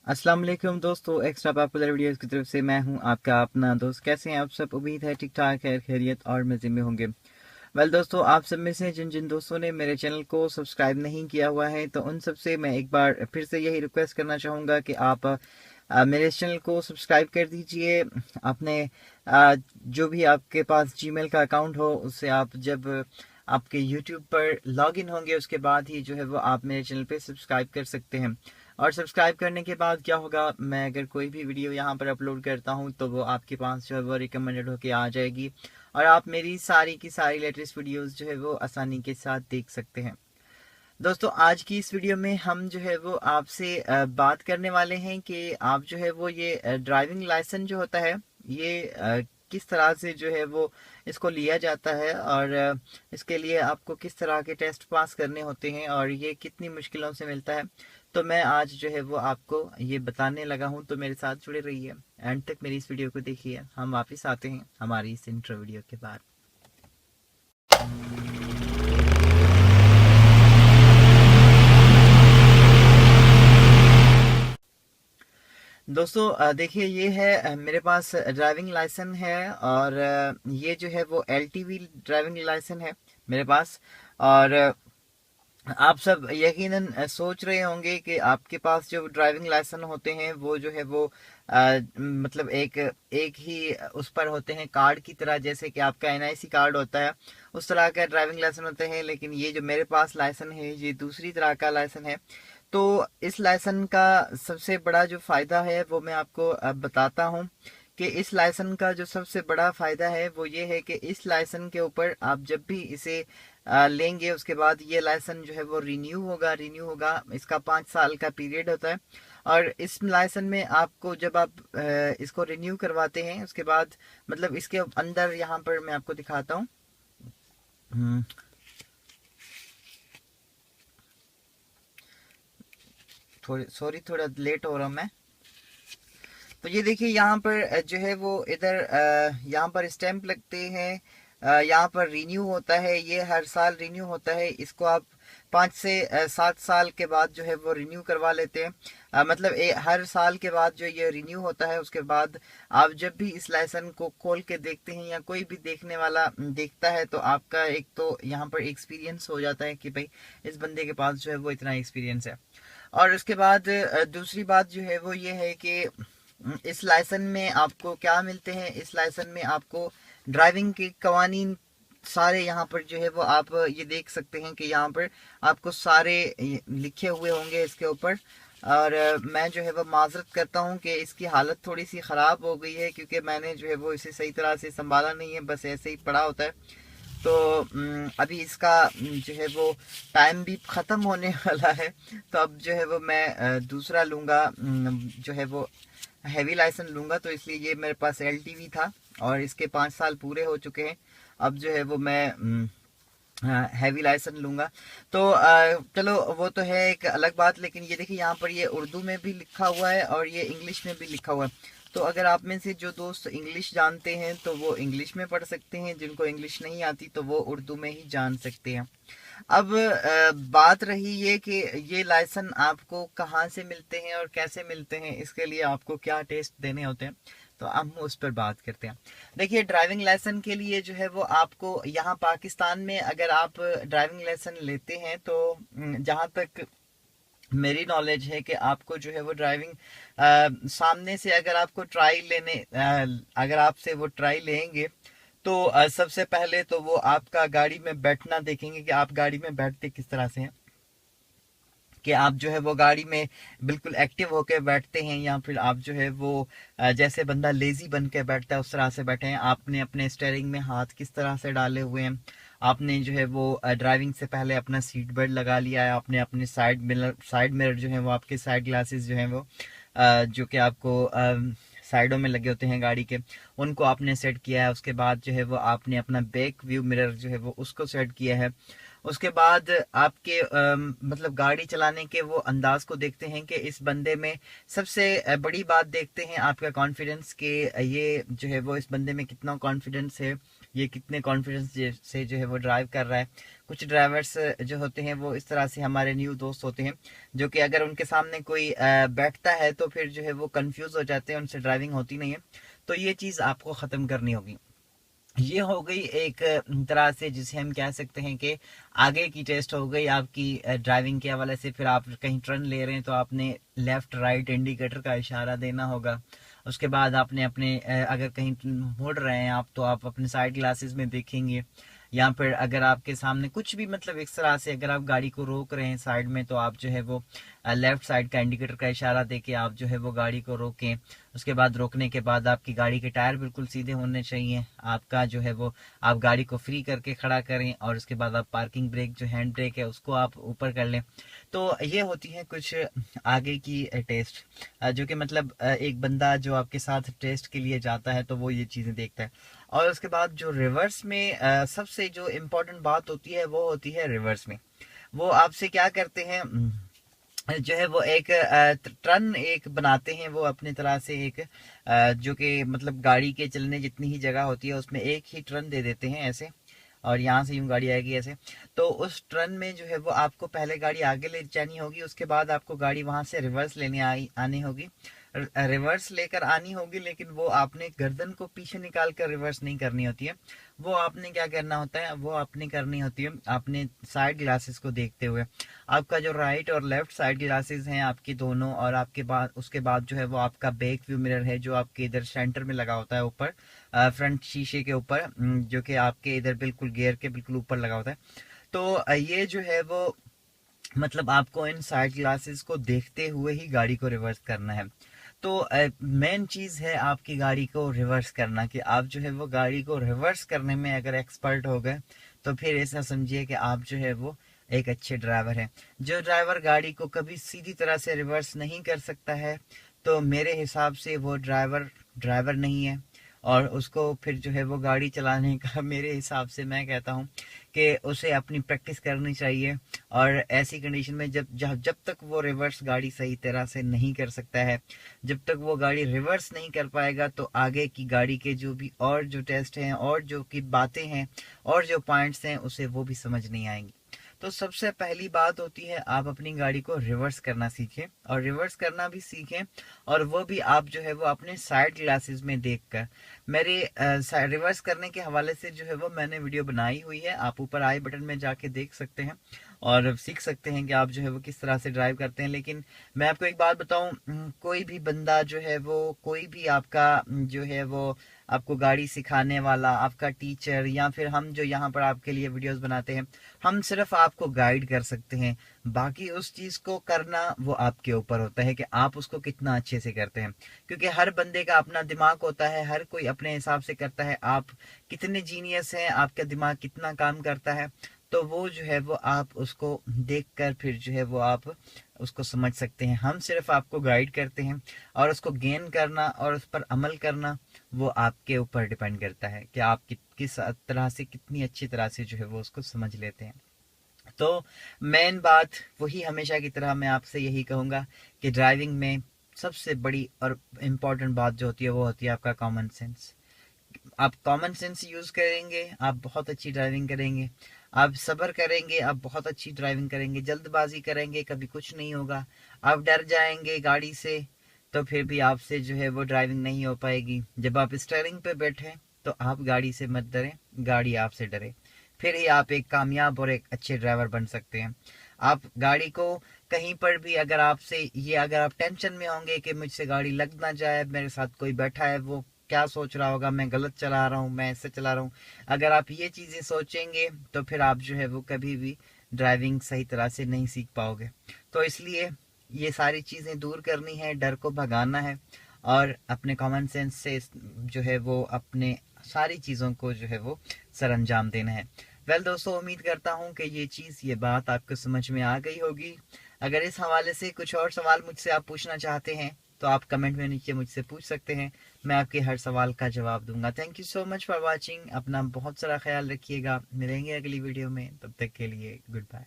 अस्सलाम वालेकुम दोस्तों, एक्स्ट्रा पॉपुलर वीडियोस की तरफ से मैं हूं आपका अपना दोस्त। कैसे हैं आप सब? उम्मीद है ठीक ठाक है, खैरियत और मज़े में होंगे। दोस्तों, आप सब में से जिन जिन दोस्तों ने मेरे चैनल को सब्सक्राइब नहीं किया हुआ है तो उन सब से मैं एक बार फिर से यही रिक्वेस्ट करना चाहूँगा कि आप मेरे इस चैनल को सब्सक्राइब कर दीजिए। अपने जो भी आपके पास जीमेल का अकाउंट हो उससे आप जब आपके यूट्यूब पर लॉगिन होंगे उसके बाद ही जो है वो आप मेरे चैनल पे सब्सक्राइब कर सकते हैं। और सब्सक्राइब करने के बाद क्या होगा, मैं अगर कोई भी वीडियो यहाँ पर अपलोड करता हूँ तो वो आपके पास जो है वो रिकमेंडेड होके आ जाएगी और आप मेरी सारी की सारी लेटेस्ट वीडियोस जो है वो आसानी के साथ देख सकते हैं। दोस्तों, आज की इस वीडियो में हम जो है वो आपसे बात करने वाले हैं कि आप जो है वो ये ड्राइविंग लाइसेंस जो होता है ये किस तरह से जो है वो इसको लिया जाता है और इसके लिए आपको किस तरह के टेस्ट पास करने होते हैं और ये कितनी मुश्किलों से मिलता है। तो मैं आज जो है वो आपको ये बताने लगा हूँ, तो मेरे साथ जुड़े रहिए, एंड तक मेरी इस वीडियो को देखिए। हम वापस आते हैं हमारी इस इंट्रो वीडियो के बाद। दोस्तों, देखिए ये है मेरे पास ड्राइविंग लाइसेंस है और ये जो है वो एलटीवी ड्राइविंग लाइसेंस है मेरे पास। और आप सब यकीनन सोच रहे होंगे कि आपके पास जो ड्राइविंग लाइसेंस होते हैं वो जो है वो मतलब एक एक ही उस पर होते हैं कार्ड की तरह, जैसे कि आपका एनआईसी कार्ड होता है उस तरह का ड्राइविंग लाइसेंस होते हैं। लेकिन ये जो मेरे पास लाइसेंस है ये दूसरी तरह का लाइसेंस है। तो इस लाइसेंस का सबसे बड़ा जो फायदा है वो मैं आपको अब बताता हूँ कि इस लाइसेंस का जो सबसे बड़ा फायदा है वो ये है कि इस लाइसेंस के ऊपर आप जब भी इसे लेंगे उसके बाद ये लाइसेंस जो है वो रिन्यू होगा। इसका 5 साल का पीरियड होता है और इस लाइसेंस में आपको जब आप इसको रिन्यू करवाते हैं उसके बाद मतलब इसके अंदर यहाँ पर मैं आपको दिखाता हूँ। थोड़ी सॉरी, थोड़ा लेट हो रहा हूँ मैं। तो ये देखिए यहाँ पर जो है वो इधर यहाँ पर स्टैंप लगते हैं, यहाँ पर रिन्यू होता है, ये हर साल रिन्यू होता है। इसको आप 5 से 7 साल के बाद जो है वो रिन्यू करवा लेते हैं। मतलब हर साल के बाद जो ये रिन्यू होता है उसके बाद आप जब भी इस लाइसेंस को खोल के देखते हैं या कोई भी देखने वाला देखता है तो आपका एक तो यहाँ पर एक्सपीरियंस हो जाता है कि भाई इस बंदे के पास जो है वो इतना एक्सपीरियंस है। और उसके बाद दूसरी बात जो है वो ये है कि इस लाइसेंस में आपको क्या मिलते हैं। इस लाइसेंस में आपको ड्राइविंग के कवानीन सारे यहाँ पर जो है वो आप ये देख सकते हैं कि यहाँ पर आपको सारे लिखे हुए होंगे इसके ऊपर। और मैं जो है वो माजरत करता हूँ कि इसकी हालत थोड़ी सी ख़राब हो गई है क्योंकि मैंने जो है वो इसे सही तरह से संभाला नहीं है, बस ऐसे ही पड़ा होता है। तो अभी इसका जो है वो टाइम भी ख़त्म होने वाला है। तो अब जो है वो मैं दूसरा लूँगा, जो है वो हैवी लाइसेंस लूँगा। तो इसलिए ये मेरे पास एलटीवी था और इसके 5 साल पूरे हो चुके हैं। अब जो है वो मैं हैवी लाइसेंस लूँगा। तो चलो वो तो है एक अलग बात, लेकिन ये देखिए यहाँ पर ये उर्दू में भी लिखा हुआ है और ये इंग्लिश में भी लिखा हुआ है। तो अगर आप में से जो दोस्त इंग्लिश जानते हैं तो वो इंग्लिश में पढ़ सकते हैं, जिनको इंग्लिश नहीं आती तो वो उर्दू में ही जान सकते हैं। अब बात रही ये कि ये लाइसेंस आपको कहाँ से मिलते हैं और कैसे मिलते हैं, इसके लिए आपको क्या टेस्ट देने होते हैं, तो हम उस पर बात करते हैं। देखिए, ड्राइविंग लाइसेंस के लिए जो है वो आपको यहाँ पाकिस्तान में अगर आप ड्राइविंग लाइसेंस लेते हैं तो जहाँ तक मेरी नॉलेज है कि आपको जो है वो ड्राइविंग सामने से अगर आपको ट्राई लेने अगर आपसे वो ट्राई लेंगे तो सबसे पहले तो वो आपका गाड़ी में बैठना देखेंगे कि आप गाड़ी में बैठते किस तरह से हैं, कि आप जो है वो गाड़ी में बिल्कुल एक्टिव होकर बैठते हैं या फिर आप जो है वो जैसे बंदा लेजी बन के बैठता है उस तरह से बैठे हैं। आपने अपने स्टीयरिंग में हाथ किस तरह से डाले हुए हैं, आपने जो है वो ड्राइविंग से पहले अपना सीट बेल्ट लगा लिया है, आपने अपने साइड मिरर जो है वो आपके साइड ग्लासेस जो हैं वो जो कि आपको साइडों में लगे होते हैं गाड़ी के, उनको आपने सेट किया है। उसके बाद जो है वो आपने अपना बैक व्यू मिरर जो है वो उसको सेट किया है। उसके बाद आपके मतलब गाड़ी चलाने के वो अंदाज को देखते हैं कि इस बंदे में सबसे बड़ी बात देखते हैं आपका कॉन्फिडेंस, के ये जो है वो इस बंदे में कितना कॉन्फिडेंस है, ये कितने कॉन्फिडेंस से जो है वो ड्राइव कर रहा है। कुछ ड्राइवर्स जो होते हैं वो इस तरह से हमारे न्यू दोस्त होते हैं, जो कि अगर उनके सामने कोई बैठता है तो फिर जो है वो कंफ्यूज हो जाते हैं, उनसे ड्राइविंग होती नहीं है। तो ये चीज़ आपको ख़त्म करनी होगी। ये हो गई एक तरह से जिसे हम कह सकते हैं कि आगे की टेस्ट हो गई आपकी ड्राइविंग के हवाले से। फिर आप कहीं टर्न ले रहे हैं तो आपने लेफ्ट राइट इंडिकेटर का इशारा देना होगा। उसके बाद आपने अपने अगर कहीं मुड़ रहे हैं आप तो आप अपने साइड ग्लासेस में देखेंगे, या फिर अगर आपके सामने कुछ भी मतलब इस तरह से अगर आप गाड़ी को रोक रहे हैं साइड में तो आप जो है वो लेफ्ट साइड का इंडिकेटर का इशारा देके आप जो है वो गाड़ी को रोकें। उसके बाद रोकने के बाद आपकी गाड़ी के टायर बिल्कुल सीधे होने चाहिए। आपका जो है वो आप गाड़ी को फ्री करके खड़ा करें और उसके बाद आप पार्किंग ब्रेक जो हैंड ब्रेक है उसको आप ऊपर कर लें। तो ये होती है कुछ आगे की टेस्ट, जो कि मतलब एक बंदा जो आपके साथ टेस्ट के लिए जाता है तो वो ये चीज़ें देखता है। और उसके बाद जो रिवर्स में सबसे जो इम्पोर्टेंट बात होती है वो होती है रिवर्स में वो आपसे क्या करते हैं, जो है वो एक टर्न एक बनाते हैं वो अपनी तरह से एक जो कि मतलब गाड़ी के चलने जितनी ही जगह होती है उसमें एक ही टर्न दे देते हैं ऐसे, और यहाँ से यूं गाड़ी आएगी ऐसे। तो उस टर्न में जो है वो आपको पहले गाड़ी आगे ले जानी होगी, उसके बाद आपको गाड़ी वहां से रिवर्स लेने आनी होगी, रिवर्स लेकर आनी होगी, लेकिन वो आपने गर्दन को पीछे निकाल कर रिवर्स नहीं करनी होती है। वो आपने क्या करना होता है, वो आपने करनी होती है आपने साइड ग्लासेस को देखते हुए। आपका जो राइट और लेफ्ट साइड ग्लासेस हैं आपके दोनों, और आपके बाद उसके बाद जो है वो आपका बैक व्यू मिरर है जो आपके इधर सेंटर में लगा होता है ऊपर फ्रंट शीशे के ऊपर, जो कि आपके इधर बिल्कुल गियर के बिल्कुल ऊपर लगा होता है। तो ये जो है वो मतलब आपको इन साइड ग्लासेस को देखते हुए ही गाड़ी को रिवर्स करना है। तो मेन चीज़ है आपकी गाड़ी को रिवर्स करना, कि आप जो है वो गाड़ी को रिवर्स करने में अगर एक्सपर्ट हो गए तो फिर ऐसा समझिए कि आप जो है वो एक अच्छे ड्राइवर हैं। जो ड्राइवर गाड़ी को कभी सीधी तरह से रिवर्स नहीं कर सकता है तो मेरे हिसाब से वो ड्राइवर नहीं है, और उसको फिर जो है वो गाड़ी चलाने का मेरे हिसाब से मैं कहता हूँ कि उसे अपनी प्रैक्टिस करनी चाहिए। और ऐसी कंडीशन में जब तक वो रिवर्स गाड़ी सही तरह से नहीं कर सकता है, जब तक वो गाड़ी रिवर्स नहीं कर पाएगा तो आगे की गाड़ी के जो भी और जो टेस्ट हैं और जो की बातें हैं और जो पॉइंट्स हैं उसे वो भी समझ नहीं आएंगी। तो सबसे पहली बात होती है आप अपनी गाड़ी को रिवर्स करना सीखें, और रिवर्स करना भी सीखें, और वो भी आप जो है वो अपने साइड ग्लासेस में देखकर। मेरे रिवर्स करने के हवाले से जो है वो मैंने वीडियो बनाई हुई है, आप ऊपर आई बटन में जाके देख सकते हैं और सीख सकते हैं कि आप जो है वो किस तरह से ड्राइव करते हैं। लेकिन मैं आपको एक बात बताऊं, कोई भी बंदा जो है वो कोई भी आपका जो है वो आपको गाड़ी सिखाने वाला, आपका टीचर, या फिर हम जो यहाँ पर आपके लिए वीडियोस बनाते हैं, हम सिर्फ आपको गाइड कर सकते हैं। बाकी उस चीज़ को करना वो आपके ऊपर होता है कि आप उसको कितना अच्छे से करते हैं, क्योंकि हर बंदे का अपना दिमाग होता है, हर कोई अपने हिसाब से करता है। आप कितने जीनियस हैं, आपका दिमाग कितना काम करता है, तो वो जो है वो आप उसको देखकर फिर जो है वो आप उसको समझ सकते हैं। हम सिर्फ आपको गाइड करते हैं, और उसको गेन करना और उस पर अमल करना वो आपके ऊपर डिपेंड करता है कि आप किस तरह से कितनी अच्छी तरह से जो है वो उसको समझ लेते हैं। तो मेन बात वही हमेशा की तरह मैं आपसे यही कहूँगा कि ड्राइविंग में सबसे बड़ी और इम्पॉर्टेंट बात जो होती है वो होती है आपका कॉमन सेंस। आप कॉमन सेंस यूज़ करेंगे आप बहुत अच्छी ड्राइविंग करेंगे, आप सब्र करेंगे आप बहुत अच्छी ड्राइविंग करेंगे, जल्दबाजी करेंगे कभी कुछ नहीं होगा, आप डर जाएंगे गाड़ी से तो फिर भी आपसे जो है वो ड्राइविंग नहीं हो पाएगी। जब आप स्टीयरिंग पे बैठे तो आप गाड़ी से मत डरें, गाड़ी आपसे डरे, फिर ही आप एक कामयाब और एक अच्छे ड्राइवर बन सकते हैं। आप गाड़ी को कहीं पर भी अगर आप टेंशन में होंगे कि मुझसे गाड़ी लग ना जाए, मेरे साथ कोई बैठा है वो क्या सोच रहा होगा, मैं गलत चला रहा हूँ, मैं ऐसे चला रहा हूँ, अगर आप ये चीज़ें सोचेंगे तो फिर आप जो है वो कभी भी ड्राइविंग सही तरह से नहीं सीख पाओगे। तो इसलिए ये सारी चीज़ें दूर करनी है, डर को भगाना है, और अपने कॉमन सेंस से जो है वो अपने सारी चीज़ों को जो है वो सरअंजाम देना है। वेल दोस्तों, उम्मीद करता हूँ कि ये बात आपको समझ में आ गई होगी। अगर इस हवाले से कुछ और सवाल मुझसे आप पूछना चाहते हैं तो आप कमेंट में नीचे मुझसे पूछ सकते हैं, मैं आपके हर सवाल का जवाब दूंगा। Thank you so much for watching. अपना बहुत सारा ख्याल रखिएगा, मिलेंगे अगली वीडियो में, तब तक के लिए गुड बाय।